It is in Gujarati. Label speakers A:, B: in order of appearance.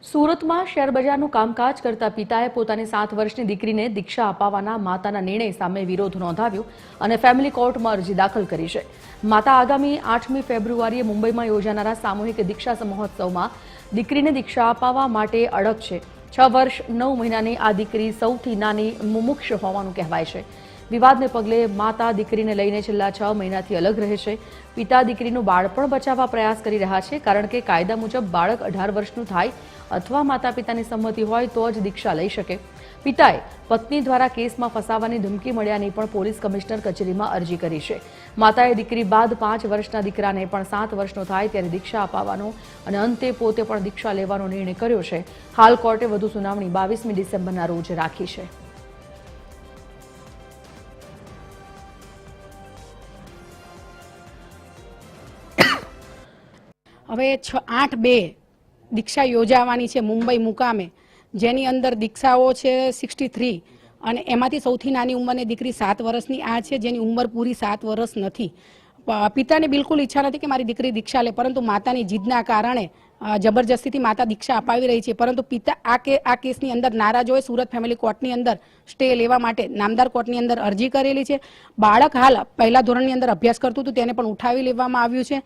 A: સુરતમાં શેરબજારનું કામકાજ કરતા પિતાએ પોતાની 7 વર્ષની દીકરીને દીક્ષા અપાવવાના માતાના નિર્ણય સામે વિરોધ નોંધાવ્યો અને ફેમિલી કોર્ટમાં અરજી દાખલ કરી છે। માતા આગામી 8મી ફેબ્રુઆરીએ મુંબઈમાં યોજાનારા સામૂહિક દીક્ષા મહોત્સવમાં દીકરીને દીક્ષા અપાવવા માટે અડગ છે। 6 વર્ષ 9 મહિનાની આ દીકરી સૌથી નાની મુમુક્ષ હોવાનું કહેવાય છે। વિવાદને પગલે માતા દીકરીને લઈને છેલ્લા 6 મહિનાથી અલગ રહે છે। પિતા દીકરીનું બાળપણ બચાવવા પ્રયાસ કરી રહ્યા છે, કારણ કે કાયદા મુજબ બાળક 18 વર્ષનું થાય અથવા માતા પિતાની સંમતિ હોય તો જ દીક્ષા લઈ શકે। પિતાએ પત્ની દ્વારા કેસમાં ફસાવાની ધમકી મળ્યાની પણ પોલીસ કમિશનર કચેરીમાં અરજી કરી છે। માતાએ દીકરી બાદ 5 વર્ષના દીકરાને પણ 7 વર્ષનો થાય ત્યારે દીક્ષા અપાવવાનો અને અંતે પોતે પણ દીક્ષા લેવાનો નિર્ણય કર્યો છે। હાલ કોર્ટે વધુ સુનાવણી 22મી ડિસેમ્બરના રોજ રાખી છે।
B: હવે 8/2 દીક્ષા યોજાવાની છે મુંબઈ મુકામે, જેની અંદર દીક્ષાઓ છે 63 અને એમાંથી સૌથી નાની ઉંમરની દીકરી 7 વર્ષની આ છે, જેની ઉંમર પૂરી 7 વર્ષ નથી। પિતાને બિલકુલ ઈચ્છા નથી કે મારી દીકરી દીક્ષા લે, પરંતુ માતાની જીદના કારણે જબરજસ્તીથી માતા દીક્ષા અપાવી રહી છે। પરંતુ પિતા આ કેસની અંદર નારાજ હોય સુરત ફેમિલી કોર્ટની અંદર સ્ટે લેવા માટે નામદાર કોર્ટની અંદર અરજી કરેલી છે। બાળક હાલ પહેલા ધોરણની અંદર અભ્યાસ કરતું હતું, તેને પણ ઉઠાવી લેવામાં આવ્યું છે।